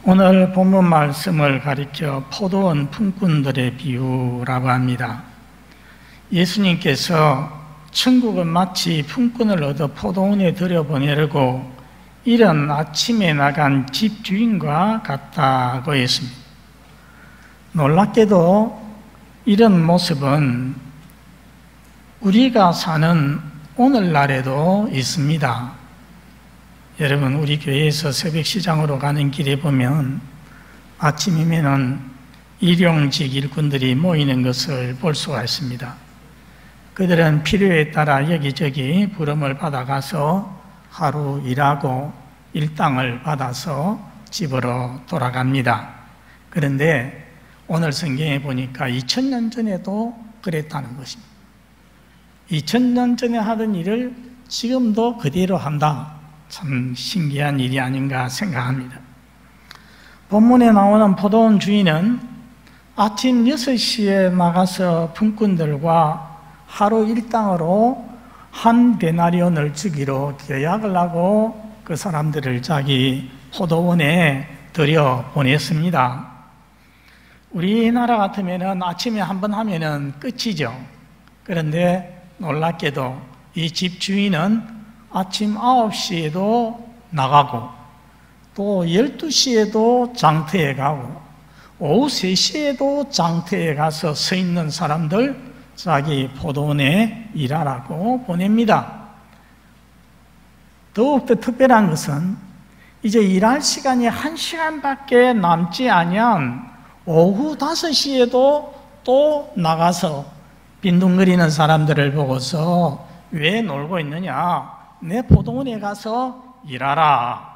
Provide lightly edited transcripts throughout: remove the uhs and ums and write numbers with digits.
오늘 본문 말씀을 가리켜 포도원 품꾼들의 비유라고 합니다. 예수님께서 천국은 마치 품꾼을 얻어 포도원에 들여보내려고 이른 아침에 나간 집주인과 같다고 했습니다. 놀랍게도 이런 모습은 우리가 사는 오늘날에도 있습니다. 여러분, 우리 교회에서 새벽시장으로 가는 길에 보면 아침이면 일용직 일꾼들이 모이는 것을 볼 수가 있습니다. 그들은 필요에 따라 여기저기 부름을 받아가서 하루 일하고 일당을 받아서 집으로 돌아갑니다. 그런데 오늘 성경에 보니까 2000년 전에도 그랬다는 것입니다. 2000년 전에 하던 일을 지금도 그대로 한다. 참 신기한 일이 아닌가 생각합니다. 본문에 나오는 포도원 주인은 아침 6시에 나가서 품꾼들과 하루 일당으로 한 데나리온을 주기로 계약을 하고 그 사람들을 자기 포도원에 들여보냈습니다. 우리나라 같으면 아침에 한번 하면 끝이죠. 그런데 놀랍게도 이 집주인은 아침 9시에도 나가고 또 12시에도 장터에 가고 오후 3시에도 장터에 가서 서 있는 사람들 자기 포도원에 일하라고 보냅니다. 더욱더 특별한 것은 이제 일할 시간이 1시간밖에 남지 않으면 오후 5시에도 또 나가서 빈둥거리는 사람들을 보고서 왜 놀고 있느냐? 내 포도원에 가서 일하라.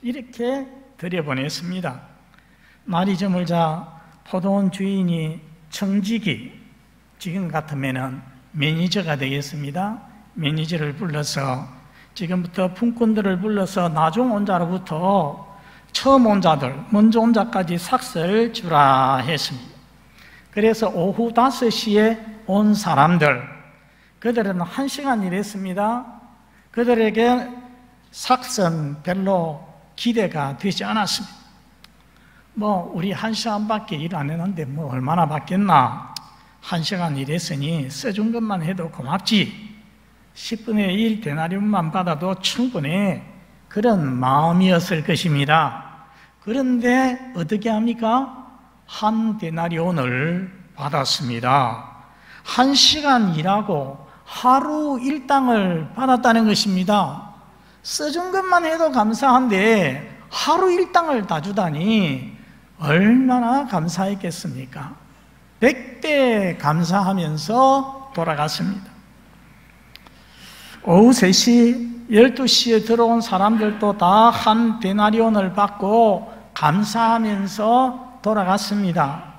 이렇게 들여보냈습니다. 날이 저물자 포도원 주인이 청지기, 지금 같으면 매니저가 되겠습니다. 매니저를 불러서 지금부터 품꾼들을 불러서 나중 온 자로부터 처음 온 자들, 먼저 온 자까지 삭설 주라 했습니다. 그래서 오후 5시에 온 사람들, 그들은 1시간 일했습니다. 그들에게 삭선 별로 기대가 되지 않았습니다. 우리 1시간밖에 일 안 했는데 얼마나 받겠나. 1시간 일했으니 써준 것만 해도 고맙지. 10분의 1 데나리온만 받아도 충분해. 그런 마음이었을 것입니다. 그런데 어떻게 합니까? 한 데나리온을 받았습니다. 1시간 일하고 하루 일당을 받았다는 것입니다. 써준 것만 해도 감사한데 하루 일당을 다 주다니 얼마나 감사했겠습니까? 100배 감사하면서 돌아갔습니다. 오후 3시, 12시에 들어온 사람들도 다 한 데나리온을 받고 감사하면서 돌아갔습니다.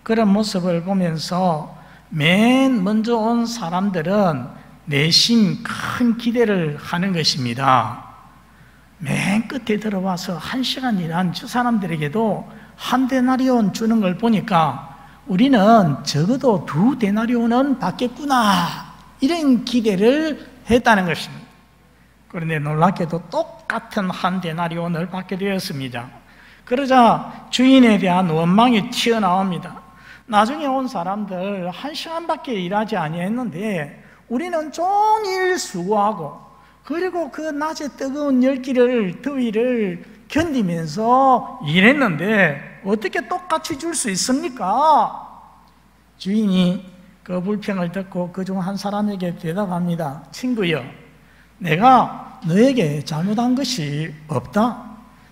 그런 모습을 보면서 맨 먼저 온 사람들은 내심 큰 기대를 하는 것입니다. 맨 끝에 들어와서 1시간 일한 저 사람들에게도 한 데나리온 주는 걸 보니까 우리는 적어도 2 데나리온은 받겠구나, 이런 기대를 했다는 것입니다. 그런데 놀랍게도 똑같은 한 데나리온을 받게 되었습니다. 그러자 주인에 대한 원망이 튀어나옵니다. 나중에 온 사람들 1시간밖에 일하지 아니했는데 우리는 종일 수고하고 그리고 그 낮에 뜨거운 열기를, 더위를 견디면서 일했는데 어떻게 똑같이 줄 수 있습니까? 주인이 그 불평을 듣고 그중 한 사람에게 대답합니다. 친구여, 내가 너에게 잘못한 것이 없다.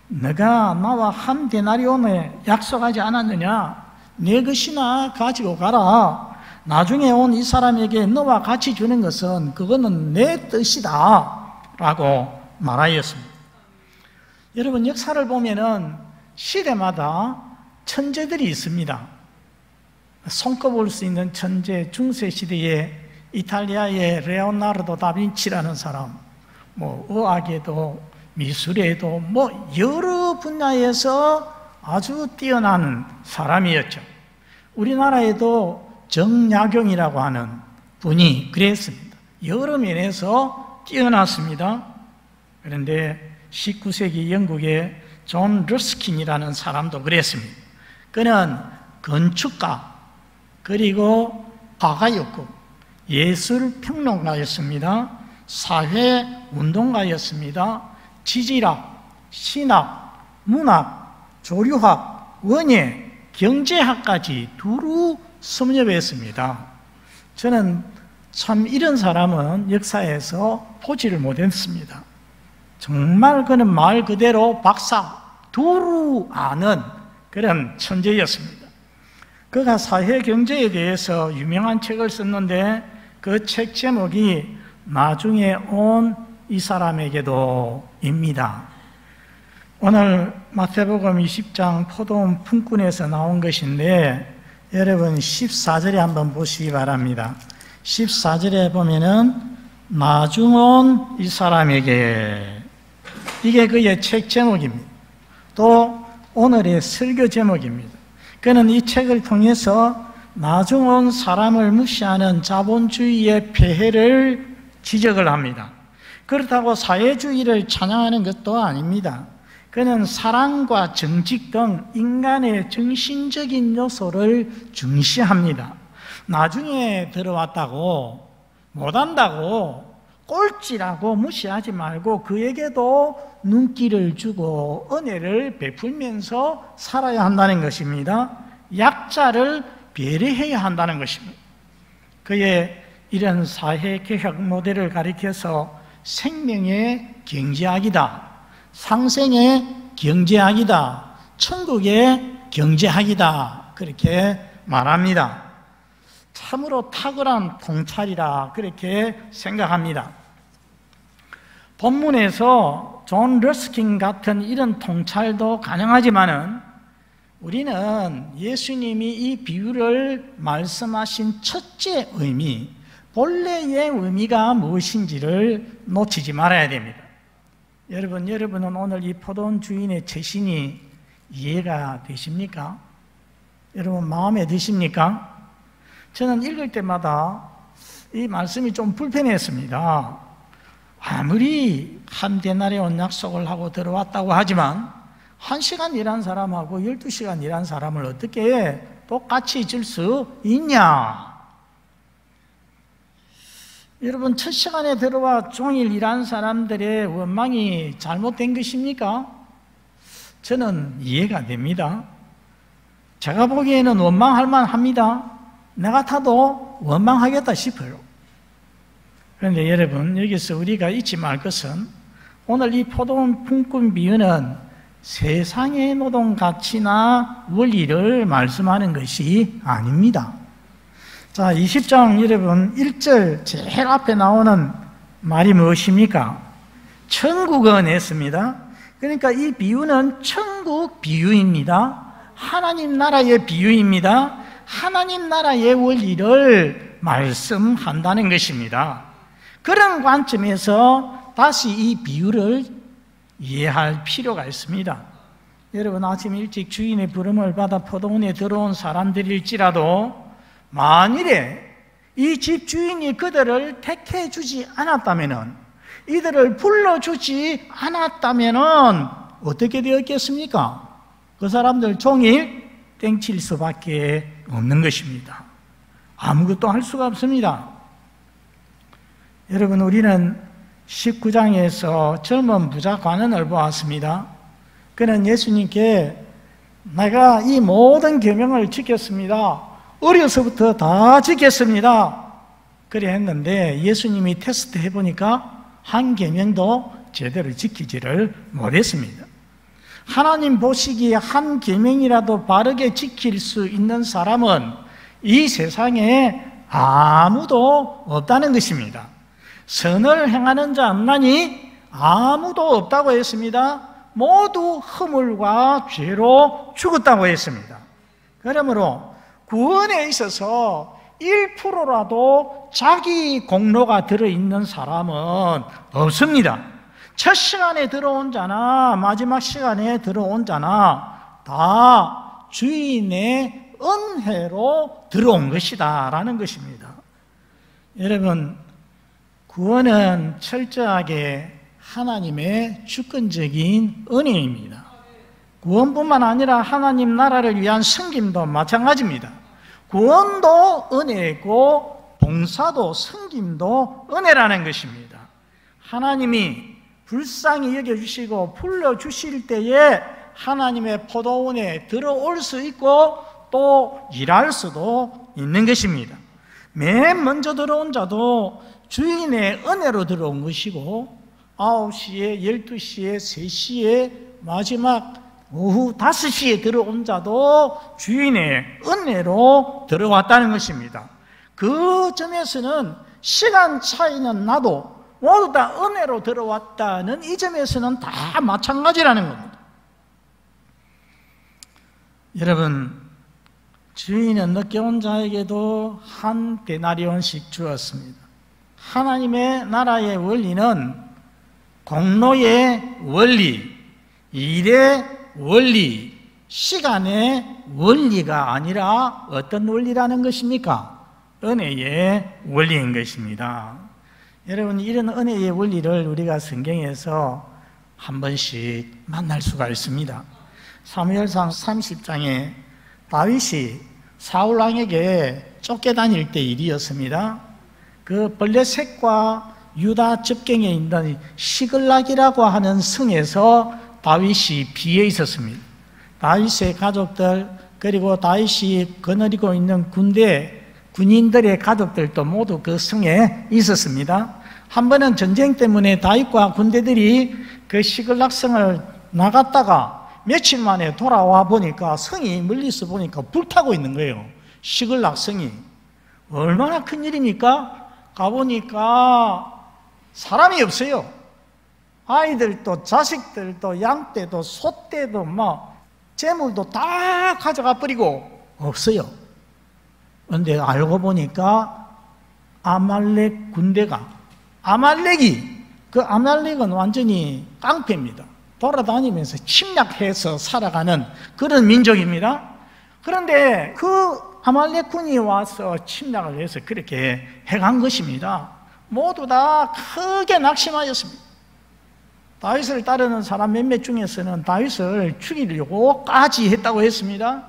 내가 나와 한 데나리온에 약속하지 않았느냐? 내 것이나 가지고 가라. 나중에 온 이 사람에게 너와 같이 주는 것은 그거는 내 뜻이다 라고 말하였습니다. 여러분, 역사를 보면은 시대마다 천재들이 있습니다. 손꼽을 수 있는 천재, 중세시대에 이탈리아의 레오나르도 다빈치라는 사람, 의학에도 미술에도 여러 분야에서 아주 뛰어난 사람이었죠. 우리나라에도 정약용이라고 하는 분이 그랬습니다. 여러 면에서 뛰어났습니다. 그런데 19세기 영국의 존 러스킨이라는 사람도 그랬습니다. 그는 건축가 그리고 화가였고 예술평론가였습니다. 사회운동가였습니다. 지질학, 신학, 문학, 조류학, 원예, 경제학까지 두루 섭렵했습니다. 저는 참 이런 사람은 역사에서 보지를 못했습니다. 정말 그는 말 그대로 박사 두루 아는 그런 천재였습니다. 그가 사회 경제에 대해서 유명한 책을 썼는데 그 책 제목이 나중에 온 이 사람에게도입니다. 오늘 마태복음 20장 포도원 품꾼에서 나온 것인데 여러분 14절에 한번 보시기 바랍니다. 14절에 보면은 나중 온 이 사람에게, 이게 그의 책 제목입니다. 또 오늘의 설교 제목입니다. 그는 이 책을 통해서 나중 온 사람을 무시하는 자본주의의 폐해를 지적을 합니다. 그렇다고 사회주의를 찬양하는 것도 아닙니다. 그는 사랑과 정직 등 인간의 정신적인 요소를 중시합니다. 나중에 들어왔다고, 못한다고, 꼴찌라고 무시하지 말고 그에게도 눈길을 주고 은혜를 베풀면서 살아야 한다는 것입니다. 약자를 배려해야 한다는 것입니다. 그의 이런 사회개혁 모델을 가리켜서 생명의 경제학이다, 상생의 경제학이다, 천국의 경제학이다, 그렇게 말합니다. 참으로 탁월한 통찰이라 그렇게 생각합니다. 본문에서 존 러스킨 같은 이런 통찰도 가능하지만은 우리는 예수님이 이 비유를 말씀하신 첫째 의미, 본래의 의미가 무엇인지를 놓치지 말아야 됩니다. 여러분은 오늘 이 포도원 주인의 처신이 이해가 되십니까? 여러분 마음에 드십니까? 저는 읽을 때마다 이 말씀이 좀 불편했습니다. 아무리 한 데나리온 약속을 하고 들어왔다고 하지만 1시간 일한 사람하고 12시간 일한 사람을 어떻게 똑같이 줄 수 있냐? 여러분 첫 시간에 들어와 종일 일한 사람들의 원망이 잘못된 것입니까? 저는 이해가 됩니다. 제가 보기에는 원망할 만합니다. 내 같아도 원망하겠다 싶어요. 그런데 여러분 여기서 우리가 잊지 말 것은 오늘 이 포도원 품꾼 비유는 세상의 노동 가치나 원리를 말씀하는 것이 아닙니다. 자, 20장 여러분 1절 제일 앞에 나오는 말이 무엇입니까? 천국은 했습니다. 그러니까 이 비유는 천국 비유입니다. 하나님 나라의 비유입니다. 하나님 나라의 원리를 말씀한다는 것입니다. 그런 관점에서 다시 이 비유를 이해할 필요가 있습니다. 여러분 아침 일찍 주인의 부름을 받아 포도원에 들어온 사람들일지라도 만일에 이 집 주인이 그들을 택해 주지 않았다면, 이들을 불러주지 않았다면 어떻게 되었겠습니까? 그 사람들 종일 땡칠 수밖에 없는 것입니다. 아무것도 할 수가 없습니다. 여러분 우리는 19장에서 젊은 부자 관원을 보았습니다. 그는 예수님께 내가 이 모든 계명을 지켰습니다. 어려서부터 다 지켰습니다. 그래 했는데 예수님이 테스트 해보니까 한 계명도 제대로 지키지를 못했습니다. 하나님 보시기에 한 계명이라도 바르게 지킬 수 있는 사람은 이 세상에 아무도 없다는 것입니다. 선을 행하는 자 없나니 아무도 없다고 했습니다. 모두 허물과 죄로 죽었다고 했습니다. 그러므로 구원에 있어서 1%라도 자기 공로가 들어있는 사람은 없습니다. 첫 시간에 들어온 자나 마지막 시간에 들어온 자나 다 주인의 은혜로 들어온 것이다 라는 것입니다. 여러분 구원은 철저하게 하나님의 주권적인 은혜입니다. 구원뿐만 아니라 하나님 나라를 위한 섬김도 마찬가지입니다. 구원도 은혜고 봉사도 섬김도 은혜라는 것입니다. 하나님이 불쌍히 여겨주시고 불러주실 때에 하나님의 포도원에 들어올 수 있고 또 일할 수도 있는 것입니다. 맨 먼저 들어온 자도 주인의 은혜로 들어온 것이고 9시에 12시에 3시에 마지막 오후 5시에 들어온 자도 주인의 은혜로 들어왔다는 것입니다. 그 점에서는 시간 차이는 나도 모두 다 은혜로 들어왔다는 이 점에서는 다 마찬가지라는 겁니다. 여러분, 주인은 늦게 온 자에게도 한 데나리온씩 주었습니다. 하나님의 나라의 원리는 공로의 원리, 일의 원리, 시간의 원리가 아니라 어떤 원리라는 것입니까? 은혜의 원리인 것입니다. 여러분, 이런 은혜의 원리를 우리가 성경에서 한 번씩 만날 수가 있습니다. 사무엘상 30장에 다윗이 사울왕에게 쫓겨다닐 때 일이었습니다. 그 블레셋과 유다 접경에 있는 시글락이라고 하는 성에서 다윗이 비에 있었습니다. 다윗의 가족들 그리고 다윗이 거느리고 있는 군인들의 가족들도 모두 그 성에 있었습니다. 한 번은 전쟁 때문에 다윗과 군대들이 그 시글락 성을 나갔다가 며칠 만에 돌아와 보니까 성이 멀리서 보니까 불타고 있는 거예요. 시글락 성이. 얼마나 큰 일입니까? 가보니까 사람이 없어요. 아이들도 자식들도 양떼도 소떼도 재물도 다 가져가 버리고 없어요. 그런데 알고 보니까 아말렉 군대가 그 아말렉은 완전히 깡패입니다. 돌아다니면서 침략해서 살아가는 그런 민족입니다. 그런데 그 아말렉군이 와서 침략을 해서 그렇게 해간 것입니다. 모두 다 크게 낙심하였습니다. 다윗을 따르는 사람 몇몇 중에서는 다윗을 죽이려고까지 했다고 했습니다.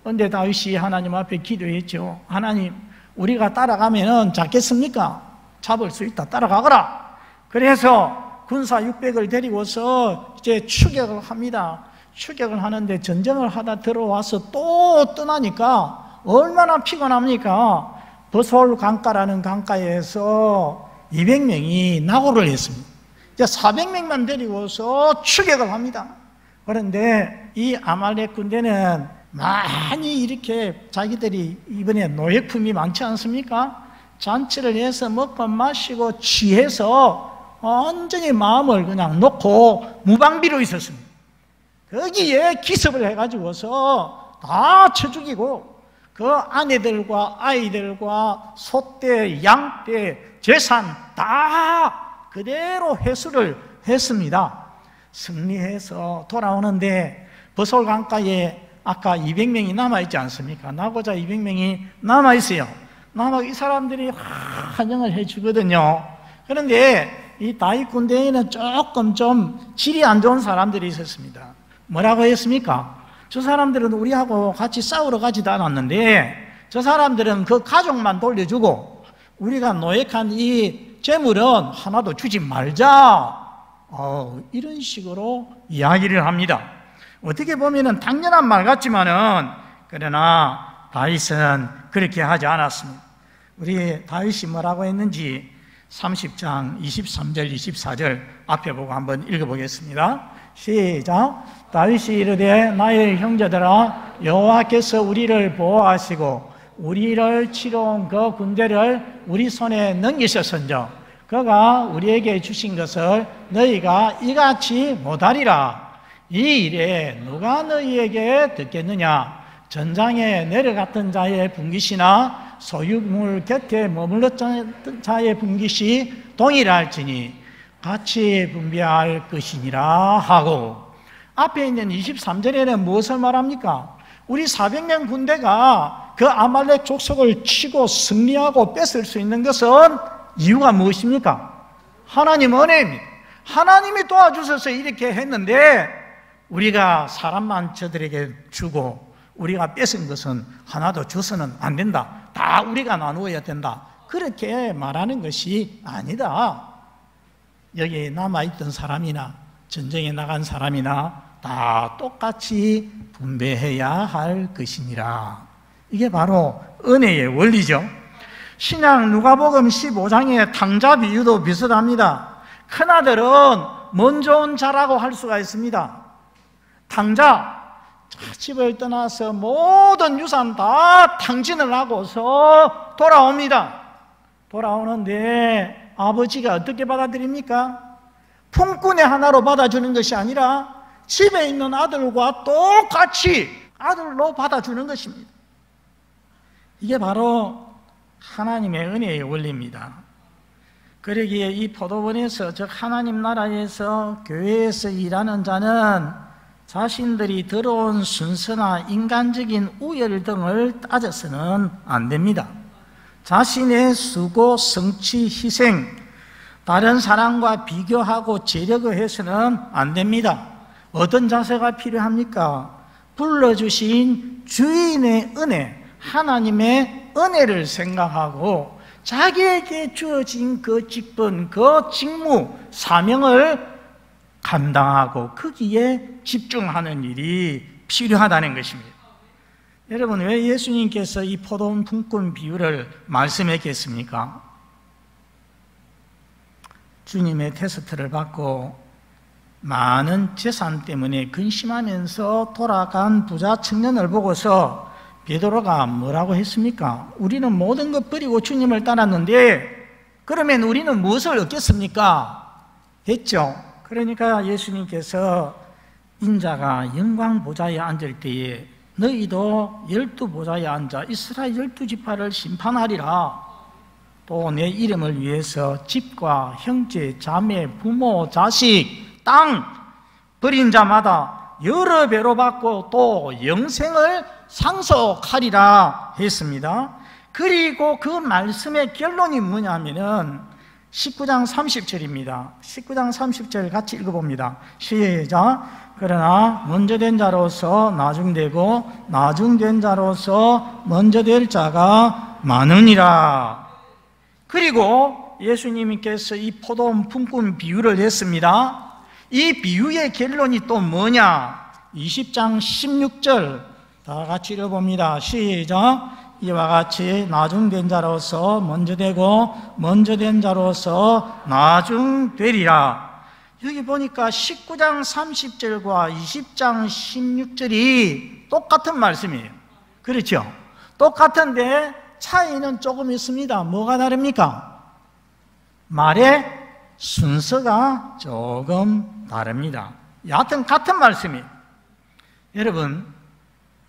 그런데 다윗이 하나님 앞에 기도했죠. 하나님, 우리가 따라가면 잡겠습니까? 잡을 수 있다. 따라가거라. 그래서 군사 600을 데리고서 이제 추격을 합니다. 추격을 하는데 전쟁을 하다 들어와서 또 떠나니까 얼마나 피곤합니까? 버솔 강가라는 강가에서 200명이 낙오를 했습니다. 이제 400명만 데리고서 추격을 합니다. 그런데 이 아말렉 군대는 많이 이렇게 자기들이 이번에 노예품이 많지 않습니까? 잔치를 해서 먹고 마시고 취해서 완전히 마음을 그냥 놓고 무방비로 있었습니다. 거기에 기습을 해가지고서 다 쳐 죽이고 그 아내들과 아이들과 소떼, 양떼, 재산 다 그대로 회수를 했습니다. 승리해서 돌아오는데 버솔 강가에 아까 200명이 남아있지 않습니까? 나고자 200명이 남아있어요. 이 사람들이 환영을 해주거든요. 그런데 이 다윗 군대에는 조금 좀 질이 안 좋은 사람들이 있었습니다. 뭐라고 했습니까? 저 사람들은 우리하고 같이 싸우러 가지도 않았는데 저 사람들은 그 가족만 돌려주고 우리가 노획한 이 재물은 하나도 주지 말자. 이런 식으로 이야기를 합니다. 어떻게 보면 당연한 말 같지만은 그러나 다윗은 그렇게 하지 않았습니다. 우리 다윗이 뭐라고 했는지 30장 23절 24절 앞에 보고 한번 읽어보겠습니다. 시작. 다윗이 이르되 나의 형제들아 여호와께서 우리를 보호하시고 우리를 치러온 그 군대를 우리 손에 넘기셨은즉 그가 우리에게 주신 것을 너희가 이같이 못하리라. 이 일에 누가 너희에게 듣겠느냐? 전장에 내려갔던 자의 분깃이나 소유물 곁에 머물렀던 자의 분깃이 동일할지니 같이 분배할 것이니라 하고, 앞에 있는 23절에는 무엇을 말합니까? 우리 400명 군대가 그 아말렉 족속을 치고 승리하고 뺏을 수 있는 것은 이유가 무엇입니까? 하나님 은혜입니다. 하나님이 도와주셔서 이렇게 했는데 우리가 사람만 저들에게 주고 우리가 뺏은 것은 하나도 줘서는 안 된다. 다 우리가 나누어야 된다. 그렇게 말하는 것이 아니다. 여기 남아있던 사람이나 전쟁에 나간 사람이나 다 똑같이 분배해야 할 것이니라. 이게 바로 은혜의 원리죠. 신약 누가복음 15장의 탕자 비유도 비슷합니다. 큰아들은 먼저 온 자라고 할 수가 있습니다. 탕자, 집을 떠나서 모든 유산 다 탕진을 하고서 돌아옵니다. 돌아오는데 아버지가 어떻게 받아들입니까? 품꾼의 하나로 받아주는 것이 아니라 집에 있는 아들과 똑같이 아들로 받아주는 것입니다. 이게 바로 하나님의 은혜의 원리입니다. 그러기에 이 포도원에서, 즉 하나님 나라에서 교회에서 일하는 자는 자신들이 들어온 순서나 인간적인 우열 등을 따져서는 안 됩니다. 자신의 수고, 성취, 희생, 다른 사람과 비교하고 재려고 해서는 안 됩니다. 어떤 자세가 필요합니까? 불러주신 주인의 은혜, 하나님의 은혜를 생각하고 자기에게 주어진 그 직분, 그 직무, 사명을 감당하고 거기에 집중하는 일이 필요하다는 것입니다. 여러분, 왜 예수님께서 이 포도원 품꾼 비유를 말씀했겠습니까? 주님의 테스트를 받고 많은 재산 때문에 근심하면서 돌아간 부자 청년을 보고서 베드로가 뭐라고 했습니까? 우리는 모든 것 버리고 주님을 따랐는데 그러면 우리는 무엇을 얻겠습니까? 했죠. 그러니까 예수님께서 인자가 영광 보좌에 앉을 때에 너희도 12보좌에 앉아 이스라엘 12지파를 심판하리라. 또 내 이름을 위해서 집과 형제, 자매, 부모, 자식, 땅 버린 자마다 여러 배로 받고 또 영생을 상속하리라 했습니다. 그리고 그 말씀의 결론이 뭐냐면은 19장 30절입니다. 19장 30절 같이 읽어봅니다. 시작. 그러나 먼저 된 자로서 나중되고 나중된 자로서 먼저 될 자가 많으니라. 그리고 예수님께서 이 포도원 품꾼 비유를 했습니다. 이 비유의 결론이 또 뭐냐? 20장 16절 다 같이 읽어봅니다. 시작. 이와 같이 나중된 자로서 먼저 되고 먼저 된 자로서 나중되리라. 여기 보니까 19장 30절과 20장 16절이 똑같은 말씀이에요. 그렇죠? 똑같은데 차이는 조금 있습니다. 뭐가 다릅니까? 말의 순서가 조금 다릅니다. 여하튼 같은 말씀이에요. 여러분,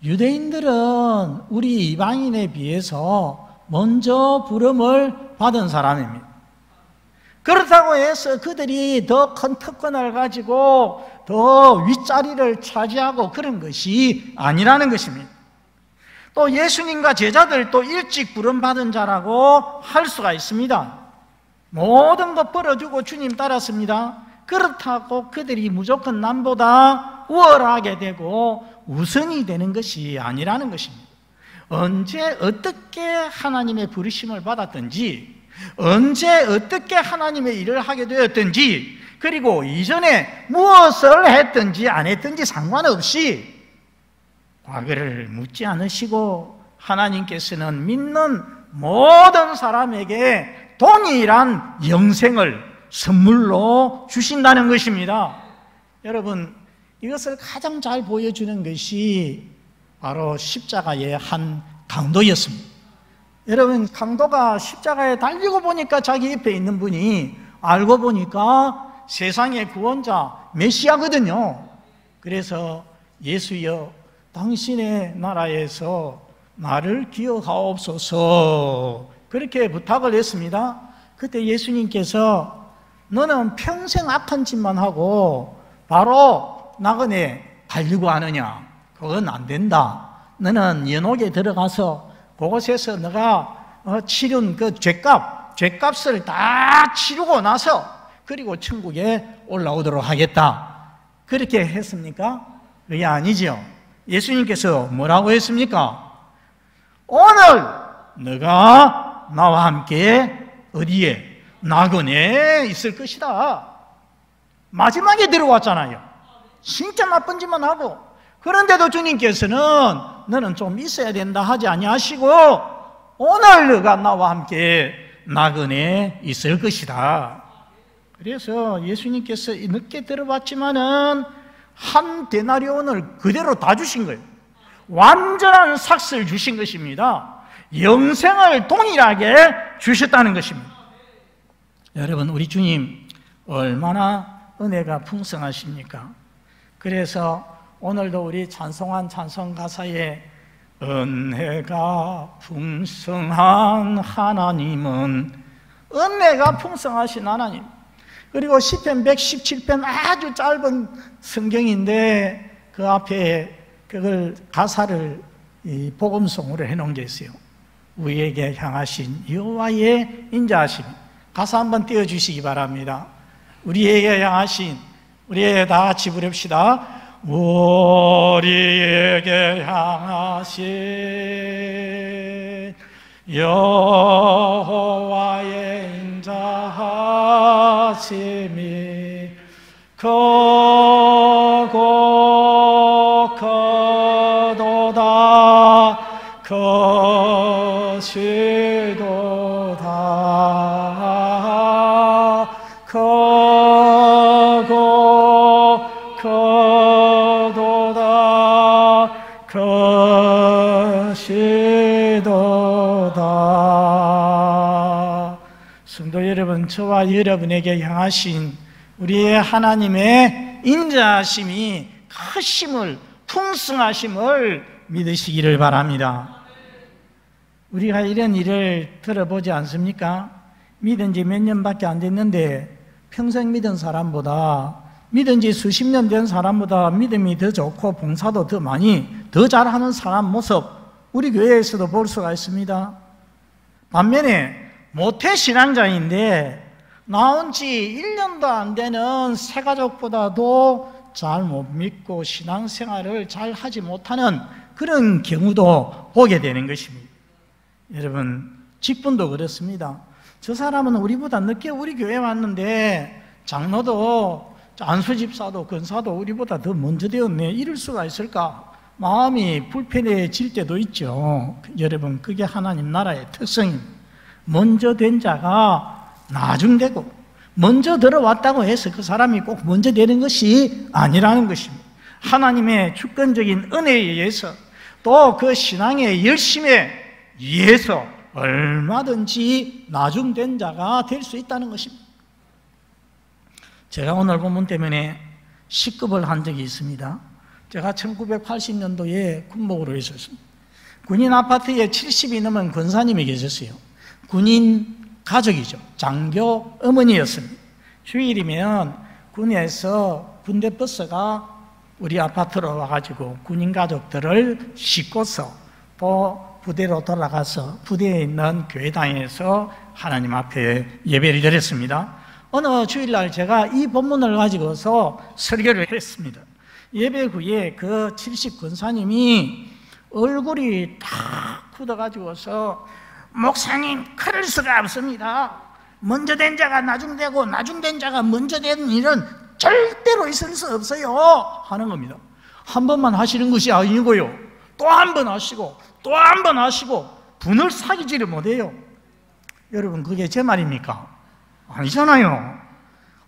유대인들은 우리 이방인에 비해서 먼저 부름을 받은 사람입니다. 그렇다고 해서 그들이 더 큰 특권을 가지고 더 윗자리를 차지하고 그런 것이 아니라는 것입니다. 또 예수님과 제자들도 일찍 부름받은 자라고 할 수가 있습니다. 모든 것 벌어주고 주님 따랐습니다. 그렇다고 그들이 무조건 남보다 우월하게 되고 우선이 되는 것이 아니라는 것입니다. 언제 어떻게 하나님의 부르심을 받았든지, 언제 어떻게 하나님의 일을 하게 되었든지, 그리고 이전에 무엇을 했든지 안 했든지 상관없이 과거를 묻지 않으시고 하나님께서는 믿는 모든 사람에게 동일한 영생을 선물로 주신다는 것입니다. 여러분, 이것을 가장 잘 보여주는 것이 바로 십자가의 한 강도였습니다. 여러분, 강도가 십자가에 달리고 보니까 자기 옆에 있는 분이 알고 보니까 세상의 구원자 메시아거든요. 그래서 예수여, 당신의 나라에서 나를 기억하옵소서, 그렇게 부탁을 했습니다. 그때 예수님께서 너는 평생 악한 짓만 하고 바로 나그네 가려고 하느냐? 그건 안 된다. 너는 연옥에 들어가서 그곳에서 너가 치른 그 죄값을 다 치르고 나서 그리고 천국에 올라오도록 하겠다. 그렇게 했습니까? 그게 아니죠. 예수님께서 뭐라고 했습니까? 오늘 너가 나와 함께 어디에? 나그네에 있을 것이다. 마지막에 들어왔잖아요. 진짜 나쁜 짓만 하고. 그런데도 주님께서는 너는 좀 있어야 된다 하지 아니하시고 오늘 너가 나와 함께 나그네에 있을 것이다. 그래서 예수님께서 늦게 들어봤지만은 한 데나리온을 그대로 다 주신 거예요. 완전한 삭스를 주신 것입니다. 영생을 동일하게 주셨다는 것입니다. 여러분, 우리 주님 얼마나 은혜가 풍성하십니까? 그래서 오늘도 우리 찬송한 찬송 가사에 은혜가 풍성한 하나님은, 은혜가 풍성하신 하나님. 그리고 시편 117편 아주 짧은 성경인데 그 앞에 그걸 가사를 이 복음송으로 해놓은 게 있어요. 우리에게 향하신 여호와의 인자하심. 가사 한번 띄워주시기 바랍니다. 우리에게 향하신, 우리 다 같이 부릅시다. 우리에게 향하신 여호와의 인자하심이 크고 크도다 크시도다 크고 크도다 크시도다. 성도 여러분, 저와 여러분에게 향하신 우리의 하나님의 인자하심이 크심을, 풍성하심을 믿으시기를 바랍니다. 우리가 이런 일을 들어보지 않습니까? 믿은 지 몇 년밖에 안 됐는데 평생 믿은 사람보다, 믿은 지 수십 년 된 사람보다 믿음이 더 좋고 봉사도 더 많이, 더 잘하는 사람 모습 우리 교회에서도 볼 수가 있습니다. 반면에 모태신앙자인데 나온 지 1년도 안 되는 새가족보다도 잘 못 믿고 신앙생활을 잘 하지 못하는 그런 경우도 보게 되는 것입니다. 여러분, 직분도 그렇습니다. 저 사람은 우리보다 늦게 우리 교회에 왔는데 장로도 안수집사도 권사도 우리보다 더 먼저 되었네, 이럴 수가 있을까? 마음이 불편해질 때도 있죠. 여러분, 그게 하나님 나라의 특성입니다. 먼저 된 자가 나중되고, 먼저 들어왔다고 해서 그 사람이 꼭 먼저 되는 것이 아니라는 것입니다. 하나님의 주권적인 은혜에 의해서 또 그 신앙의 열심에 의해서 얼마든지 나중된 자가 될 수 있다는 것입니다. 제가 오늘 본문 때문에 식급을 한 적이 있습니다. 제가 1980년도에 군복으로 있었습니다. 군인 아파트에 70이 넘은 권사님이 계셨어요. 군인 가족이죠. 장교 어머니였습니다. 주일이면 군에서 군대 버스가 우리 아파트로 와가지고 군인 가족들을 싣고서 또 부대로 돌아가서 부대에 있는 교회당에서 하나님 앞에 예배를 드렸습니다. 어느 주일날 제가 이 본문을 가지고서 설교를 했습니다. 예배 후에 그 70 권사님이 얼굴이 다 굳어가지고서 목사님, 그럴 수가 없습니다. 먼저 된 자가 나중되고 나중된 자가 먼저 되는 일은 절대로 있을 수 없어요 하는 겁니다. 한 번만 하시는 것이 아니고요, 또 한 번 하시고 또 한 번 하시고 분을 사귀지를 못해요. 여러분, 그게 제 말입니까? 아니잖아요.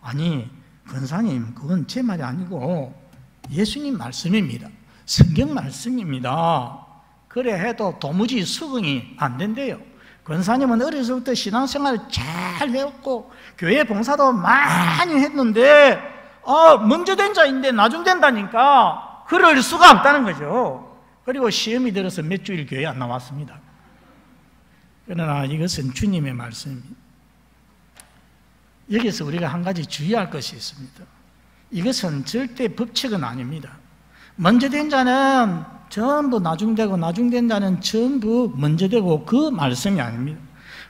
아니, 권사님, 그건 제 말이 아니고 예수님 말씀입니다. 성경 말씀입니다. 그래 해도 도무지 수긍이 안 된대요. 권사님은 어려서부터 신앙생활을 잘 해왔고 교회 봉사도 많이 했는데 먼저 된 자인데 나중 된다니까 그럴 수가 없다는 거죠. 그리고 시험이 들어서 몇 주일 교회 안 나왔습니다. 그러나 이것은 주님의 말씀입니다. 여기서 우리가 한 가지 주의할 것이 있습니다. 이것은 절대 법칙은 아닙니다. 먼저 된 자는 전부 나중되고 나중된 자는 전부 먼저 되고, 그 말씀이 아닙니다.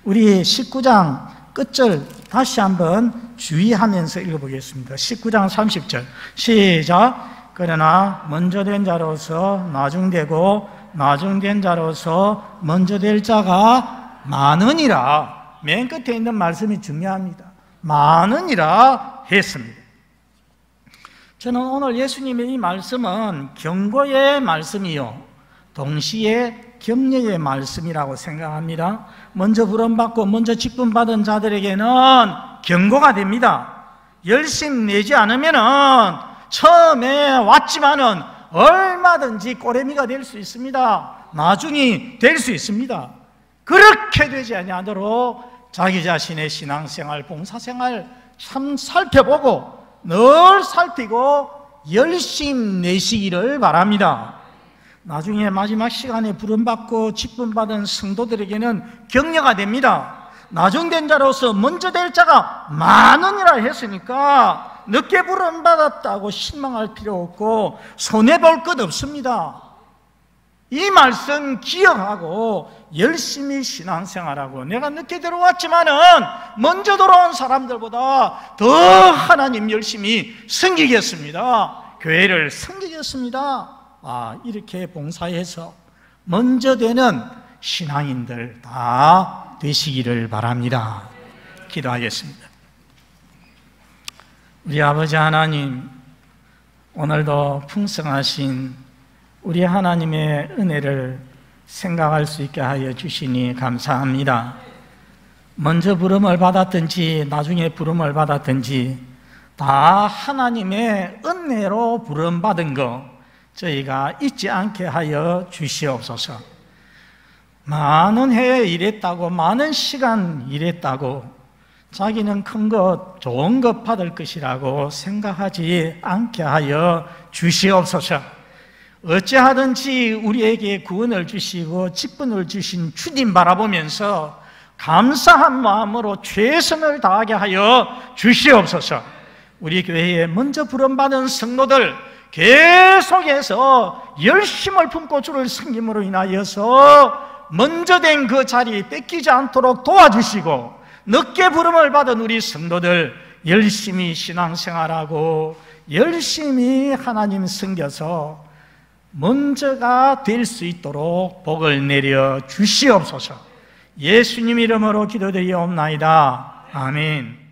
우리 19장 끝절 다시 한번 주의하면서 읽어보겠습니다. 19장 30절 시작. 그러나 먼저 된 자로서 나중되고 나중된 자로서 먼저 될 자가 많으니라. 맨 끝에 있는 말씀이 중요합니다. 많으니라 했습니다. 저는 오늘 예수님의 이 말씀은 경고의 말씀이요 동시에 격려의 말씀이라고 생각합니다. 먼저 부름받고 먼저 직분받은 자들에게는 경고가 됩니다. 열심 내지 않으면은 처음에 왔지만은 얼마든지 꼬레미가 될 수 있습니다. 나중이 될 수 있습니다. 그렇게 되지 아니하도록 자기 자신의 신앙생활, 봉사생활 참 살펴보고 늘 살피고 열심 내시기를 바랍니다. 나중에 마지막 시간에 부름받고 직분받은 성도들에게는 격려가 됩니다. 나중된 자로서 먼저 될 자가 많으니라 했으니까 늦게 부름받았다고 실망할 필요 없고 손해볼 것 없습니다. 이 말씀 기억하고 열심히 신앙생활하고 내가 늦게 들어왔지만은 먼저 들어온 사람들보다 더 하나님 열심히 섬기겠습니다. 교회를 섬기겠습니다. 이렇게 봉사해서 먼저 되는 신앙인들 다 되시기를 바랍니다. 기도하겠습니다. 우리 아버지 하나님, 오늘도 풍성하신 우리 하나님의 은혜를 생각할 수 있게 하여 주시니 감사합니다. 먼저 부름을 받았든지 나중에 부름을 받았든지 다 하나님의 은혜로 부름받은 것 저희가 잊지 않게 하여 주시옵소서. 많은 해에 일했다고, 많은 시간 일했다고 자기는 큰 것, 좋은 것 받을 것이라고 생각하지 않게 하여 주시옵소서. 어찌하든지 우리에게 구원을 주시고 직분을 주신 주님 바라보면서 감사한 마음으로 최선을 다하게 하여 주시옵소서. 우리 교회에 먼저 부름받은 성도들 계속해서 열심을 품고 주를 섬김으로 인하여서 먼저 된 그 자리 뺏기지 않도록 도와주시고, 늦게 부름을 받은 우리 성도들 열심히 신앙생활하고 열심히 하나님 섬겨서 먼저가 될 수 있도록 복을 내려 주시옵소서. 예수님 이름으로 기도드리옵나이다. 아멘.